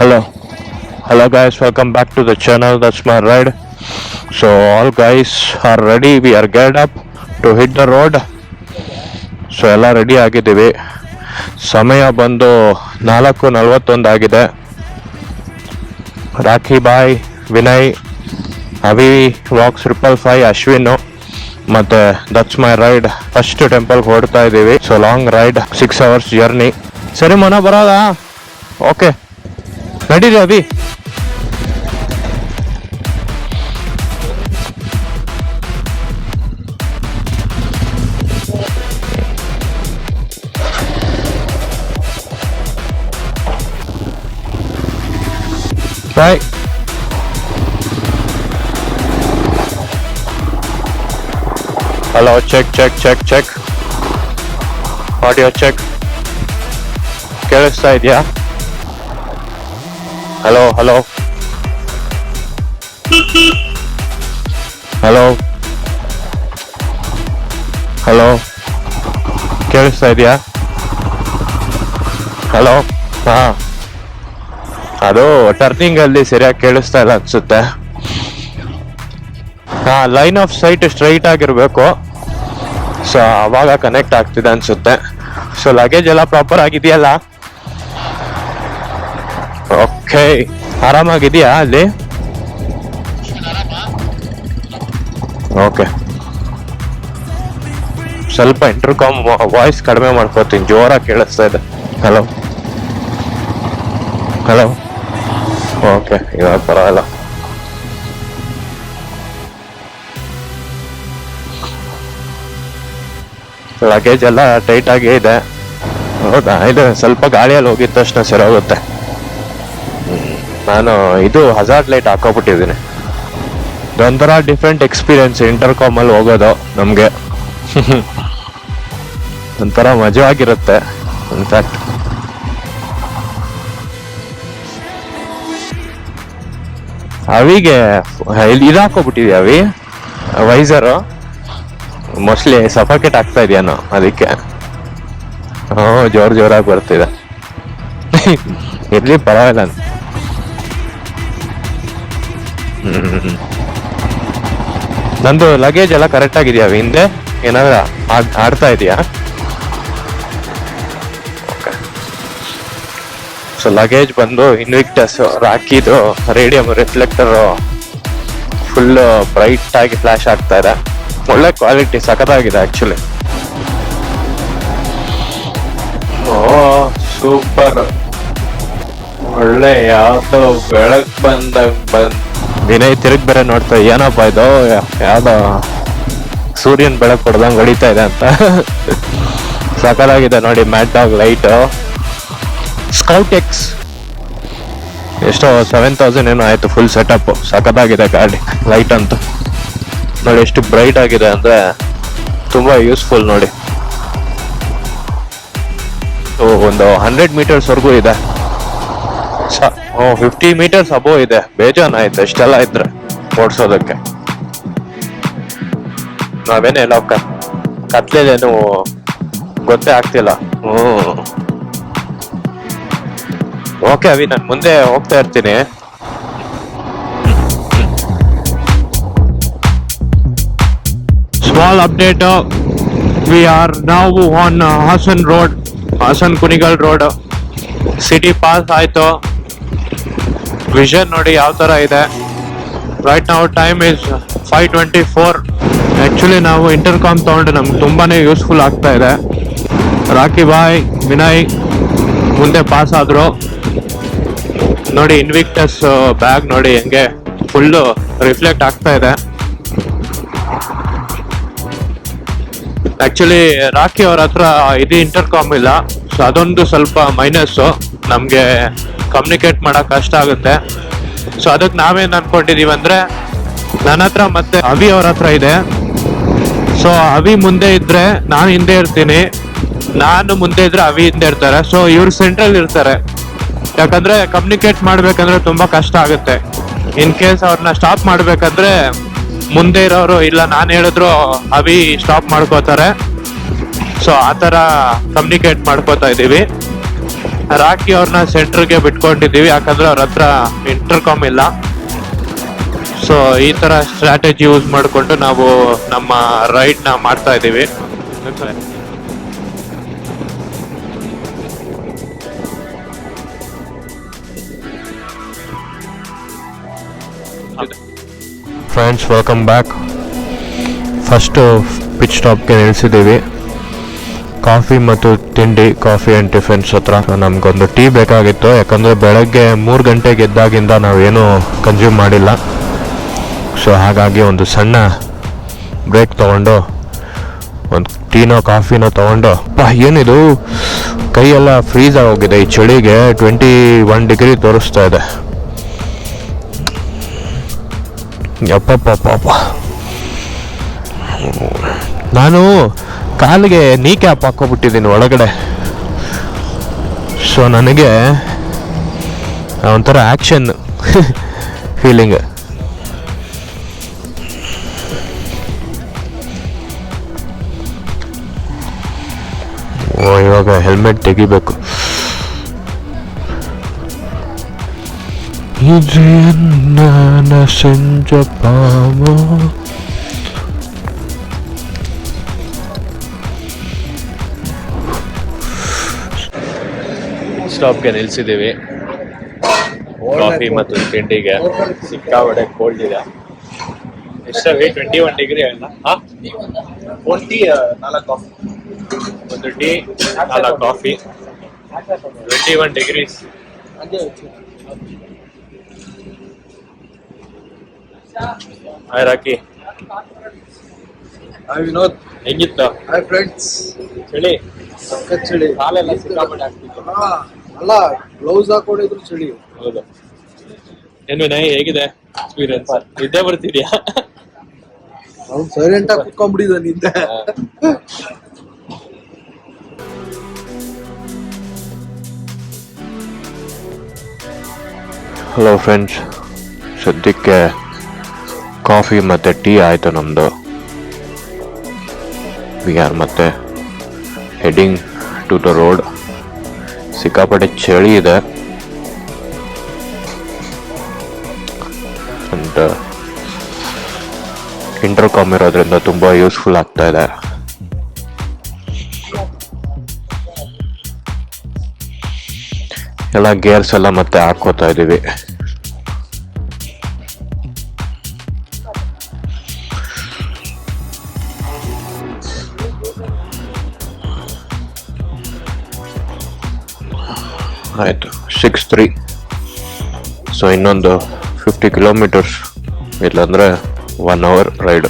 Hello guys, welcome back to the channel. That's my ride. So all guys are ready. We are geared up to hit the road. So ಎಲ್ಲ ready ಆಗಿದ್ದೀವಿ. ಸಮಯ ಬಂದು 4:41 ಆಗಿದೆ. ರಾಖಿ ಬಾಯ್, ವಿನಯ್, ಅವಿ vlogs 555, Ashwin ಮತ್ತೆ that's my ride. First ಟೆಂಪಲ್ಗೆ ಹೊಡ್ತಾ ಇದ್ದೀವಿ. So long ride, 6 hours journey. ಸರಿ ಮನ ಬರೋದಾ? ಓಕೆ, ನಡೀರಿ Abhi. Bye. Hello, check audio check. ಕೇಳಿಸ್ತಾ ಇದೆಯಾ? ಹಲೋ ಹಲೋ ಕೇಳಿಸ್ತಾ ಇದೆಯಾ? ಹಲೋ. ಹಾ, ಅದು ಟರ್ನಿಂಗ್ ಅಲ್ಲಿ ಸರಿಯಾಗಿ ಕೇಳಿಸ್ತಾ ಇಲ್ಲ ಅನ್ಸುತ್ತೆ. ಹಾ, ಲೈನ್ ಆಫ್ ಸೈಟ್ ಸ್ಟ್ರೈಟ್ ಆಗಿರ್ಬೇಕು. ಸೊ ಅವಾಗ ಕನೆಕ್ಟ್ ಆಗ್ತಿದೆ ಅನ್ಸುತ್ತೆ. ಸೊ ಲಗೇಜ್ ಎಲ್ಲ ಪ್ರಾಪರ್ ಆಗಿದೆಯಲ್ಲ? ಓಕೆ, ಆರಾಮಾಗಿದೆಯಾ ಅಲ್ಲಿ? ಓಕೆ, ಸ್ವಲ್ಪ ಇಂಟರ್ಕಾಮ್ ವಾಯ್ಸ್ ಕಡಿಮೆ ಮಾಡ್ಕೋತೀನಿ, ಜೋರಾಗಿ ಕೇಳಿಸ್ತಾ ಇದೆ. ಹಲೋ. ಓಕೆ, ಇವಾಗ ಪರವಾಗಿಲ್ಲ. ಲಗೇಜ್ ಎಲ್ಲ ಟೈಟ್ ಆಗಿ ಇದೆ. ಹೌದಾ? ಇದು ಸ್ವಲ್ಪ ಗಾಳಿಯಲ್ಲಿ ಹೋಗಿದ ತಕ್ಷಣ ಸರೋಗುತ್ತೆ. ನಾನು ಇದು ಹಜಾರ್ಡ್ ಲೈಟ್ ಹಾಕೋಬಿಟ್ಟಿದ್ದೀನಿ. ಇದೊಂಥರ ಡಿಫ್ರೆಂಟ್ ಎಕ್ಸ್ಪೀರಿಯನ್ಸ್ ಇಂಟರ್ಕಾಮ್ ಅಲ್ಲಿ ಹೋಗೋದು ನಮ್ಗೆ. ಒಂಥರ ಮಜವಾಗಿರುತ್ತೆ. ಇನ್ಫ್ಯಾಕ್ಟ್ ಅವಿಗೆ ಇದು ಹಾಕೋಬಿಟ್ಟಿದ್ಯಾ ಅವಿ, ವೈಸರು. ಮೋಸ್ಟ್ಲಿ ಸಫಾಕೇಟ್ ಆಗ್ತಾ ಇದೆಯಾನೋ ಅದಕ್ಕೆ. ಜೋರಾಗಿ ಬರ್ತಿದೆ. ಇರ್ಲಿ, ಪರವಾಗಿಲ್ಲ. ನಂದು ಲಗೇಜ್ ಎಲ್ಲ ಕರೆಕ್ಟ್ ಆಗಿದೆಯಾ ಹಿಂದೆ? ಏನಾದ್ರು ಆಡ್ತಾ ಇದೆಯಾ? ಸೊ ಲಗೇಜ್ ಬಂದು ಇನ್ವಿಕ್ಟಸ್, ರಾಕಿದು ರೇಡಿಯಂ ರಿಫ್ಲೆಕ್ಟರ್ ಫುಲ್ ಬ್ರೈಟ್ ಆಗಿ ಫ್ಲಾಶ್ ಆಗ್ತಾ ಇದೆ. ಒಳ್ಳೆ ಕ್ವಾಲಿಟಿ, ಸಖತ್ತಾಗಿದೆ ಆಕ್ಚುಲಿ. ಓ ಸೂಪರ್, ಒಳ್ಳೆ ಯಾವ್ದೋ ಬೆಳಕ್ ವಿನಯ್ ತಿರುಗ್ ಬೇರೆ ನೋಡ್ತಾ ಏನಪ್ಪ ಇದು, ಯಾವ್ದೋ ಸೂರ್ಯನ್ ಬೆಳಕು ಕೊಡ್ದಂಗ್ ಹೊಡಿತಾ ಇದೆ ಅಂತ. ಸಕಲಾಗಿದೆ ನೋಡಿ. Mat dog light, scout X ಎಷ್ಟೋ 7,000 ಏನೋ ಆಯ್ತು ಫುಲ್ ಸೆಟಪ್. ಸಖತ್ತಾಗಿದೆ ಗಾಡಿ. ಲೈಟ್ ಅಂತೂ ನೋಡಿ ಎಷ್ಟು ಬ್ರೈಟ್ ಆಗಿದೆ ಅಂದ್ರೆ ತುಂಬಾ ಯೂಸ್ಫುಲ್ ನೋಡಿ. ಒಂದು 100 meters ವರ್ಗೂ ಇದೆ. 50 meters ಅಬೋವ್ ಇದೆ. ಬೇಜಾನ್ ಆಯ್ತು ಇಷ್ಟೆಲ್ಲ ಇದ್ರೆ ಓಡಿಸೋದಕ್ಕೆ. ನಾವೇನೆಲ್ಲ ಕತ್ಲೇನು ಗೊತ್ತೇ ಆಗ್ತಿಲ್ಲ. ಓಕೆ ಅವಿ, ನಾನು ಮುಂದೆ ಹೋಗ್ತಾ ಇರ್ತೀನಿ. Small update, we are now on Hassan Road, Hassan Kunigal Road. City pass ಆಯ್ತು. ವಿಷನ್ ನೋಡಿ ಯಾವ ತರ ಇದೆ. ರೈಟ್ ನಾವು ಟೈಮ್ ಇಸ್ 5:24. ಆಕ್ಚುಲಿ ನಾವು ಇಂಟರ್ಕಾಮ್ ತಗೊಂಡು ನಮ್ಗೆ ತುಂಬಾನೇ ಯೂಸ್ಫುಲ್ ಆಗ್ತಾ ಇದೆ. ರಾಖಿ ಬಾಯ್, ವಿನಯ್ ಮುಂದೆ ಪಾಸ್ ಆದ್ರು ನೋಡಿ. ಇನ್ವಿಕ್ಟಸ್ ಬ್ಯಾಗ್ ನೋಡಿ ಹೆಂಗೆ ಫುಲ್ಲು ರಿಫ್ಲೆಕ್ಟ್ ಆಗ್ತಾ ಇದೆ. ಆಕ್ಚುಲಿ ರಾಖಿ ಅವ್ರ ಹತ್ರ ಇದು ಇಂಟರ್ಕಾಮ್ ಇಲ್ಲ. ಸೊ ಅದೊಂದು ಸ್ವಲ್ಪ ಮೈನಸ್, ನಮ್ಗೆ ಕಮ್ಯುನಿಕೇಟ್ ಮಾಡಕ್ ಕಷ್ಟ ಆಗುತ್ತೆ. ಸೊ ಅದಕ್ಕೆ ನಾವೇನ್ ಅನ್ಕೊಂಡಿದೀವಿ ಅಂದ್ರೆ, ನನ್ನ ಹತ್ರ ಮತ್ತೆ ಅವಿ ಅವ್ರ ಹತ್ರ ಇದೆ. ಸೊ ಅವಿ ಮುಂದೆ ಇದ್ರೆ ನಾನು ಹಿಂದೆ ಇರ್ತೀನಿ, ನಾನು ಮುಂದೆ ಇದ್ರೆ ಅವಿ ಹಿಂದೆ ಇರ್ತಾರೆ. ಸೊ ಇವ್ರು ಸೆಂಟ್ರಲ್ ಇರ್ತಾರೆ. ಯಾಕಂದ್ರೆ ಕಮ್ಯುನಿಕೇಟ್ ಮಾಡ್ಬೇಕಂದ್ರೆ ತುಂಬಾ ಕಷ್ಟ ಆಗುತ್ತೆ. ಇನ್ ಕೇಸ್ ಅವ್ರನ್ನ ಸ್ಟಾಪ್ ಮಾಡ್ಬೇಕಂದ್ರೆ ಮುಂದೆ ಇರೋರು ಇಲ್ಲ ನಾನು ಹೇಳಿದ್ರು ಅವಿ ಸ್ಟಾಪ್ ಮಾಡ್ಕೋತಾರೆ. ಸೊ ಆ ತರ ಕಮ್ಯುನಿಕೇಟ್ ಮಾಡ್ಕೋತಾ ಇದೀವಿ. ರಾಕಿ ಅವ್ರನ್ನ ಸೆಂಟ್ರಿಗೆ ಬಿಟ್ಕೊಂಡಿದ್ದೀವಿ, ಯಾಕಂದ್ರೆ ಅವ್ರ ಹತ್ರ ಇಂಟರ್ಕಾಮ್ ಇಲ್ಲ. ಸೊ ಈ ತರ ಸ್ಟ್ರಾಟಜಿ ಯೂಸ್ ಮಾಡಿಕೊಂಡು ನಾವು ನಮ್ಮ ರೈಡ್ನ ಮಾಡ್ತಾ ಇದ್ದೀವಿ. Friends, welcome back. First pit ಸ್ಟಾಪ್ಗೆ ನಿಲ್ಲಿಸಿದ್ದೀವಿ. ಕಾಫಿ ಮತ್ತು ತಿಂಡಿ, ಕಾಫಿ ಆ್ಯಂಡ್ ಟಿಫಿನ್ಸ್ ಹತ್ರ. ನಮಗೊಂದು ಟೀ ಬೇಕಾಗಿತ್ತು, ಯಾಕಂದರೆ ಬೆಳಗ್ಗೆ 3 ಗಂಟೆಗೆ ಎದ್ದಾಗಿಂದ ನಾವೇನು ಕನ್ಸ್ಯೂಮ್ ಮಾಡಿಲ್ಲ. ಸೊ ಹಾಗಾಗಿ ಒಂದು ಸಣ್ಣ ಬ್ರೇಕ್ ತೊಗೊಂಡು ಒಂದು ಟೀನೋ ಕಾಫಿನೋ ತೊಗೊಂಡು, ಏನಿದು ಕೈಯೆಲ್ಲ ಫ್ರೀಸ್ ಆಗೋಗಿದೆ ಈ ಚಳಿಗೆ. 21 ಡಿಗ್ರಿ ತೋರಿಸ್ತಾ ಇದೆ. ಯಪ್ಪಪ್ಪ, ನಾನು ಕಾಲಿಗೆ ನೀ ಕ್ಯಾಪ್ ಹಾಕೋಬಿಟ್ಟಿದ್ದೀನಿ ಒಳಗಡೆ. ಸೊ ನನಗೆ ಒಂಥರ ಆ್ಯಕ್ಷನ್ ಫೀಲಿಂಗ್. ಇವಾಗ ಹೆಲ್ಮೆಟ್ ತೆಗಿಬೇಕು. ಸ್ಟಾಪ್ಗೆ ನಿಲ್ಸಿದ್ದೀವಿ ಕಾಫಿ ಮತ್ತು ತಿಂಡಿಗೆ. ಸಿಕ್ಕಾಪಟ್ಟೆ ಕೋಲ್ಡ್ ಇದೆ. ಎಷ್ಟಾಗಿ 21 ಡಿಗ್ರಿ ಅಲ್ಲ? ಒಂದು ಟೀ 4 ಕಾಫಿ, ಒಂದು tea 4 coffee, 21 degrees. Hi Rocky. Hi Vinod, ಹೆಂಗಿತ್ತು? Hi friends. ಚಳಿ ಸಖತ್ ಚಳಿ, ಕಾಲೆಲ್ಲ ಸಿಕ್ಕಾಪಟ್ಟೆ ಆಗ್ತಿತ್ತು. ಅಲ್ಲ ಗ್ಲೌಸ್ ಹಾಕೊಂಡಿದ್ರು ಚಳಿ. ಹೌದು. ಏನು ನೈ, ಹೇಗಿದೆ ಎಕ್ಸ್ಪೀರಿಯನ್ಸ್? ನಿದ್ದೆ ಬರ್ತಿದ್ಯಾ? ಅವ್ನು ಸೈಲೆಂಟ್ ಆಗಿ ಕುತ್ಕೊಂಡ್ಬಿಟ್ಟಿದ್ದ ನಿದ್ದೆ. ಹಲೋ ಫ್ರೆಂಡ್ಸ್, ಸದ್ಯಕ್ಕೆ ಕಾಫಿ ಮತ್ತು ಟೀ ಆಯಿತು ನಮ್ಮದು. ವಿ ಆರ್ ಮತ್ತೆ ಹೆಡಿಂಗ್ ಟು ದ ರೋಡ್. ಸಿಕ್ಕಾಪಟ್ಟೆ ಚಳಿ ಇದೆ. ಅಂಡ್ ಇಂಟರ್ಕಾಮ್ ಇರೋದ್ರಿಂದ ತುಂಬ ಯೂಸ್ಫುಲ್ ಆಗ್ತಾ ಇದೆ. ಎಲ್ಲ ಗೇರ್ಸ್ ಎಲ್ಲ ಮತ್ತೆ ಹಾಕೋತಾ ಇದ್ದೀವಿ. ಆಯಿತು, 6:03. ಸೊ ಇನ್ನೊಂದು 50 ಕಿಲೋಮೀಟರ್ಸ್, ಇಲ್ಲಾಂದರೆ 1 ಅವರ್ ರೈಡ್.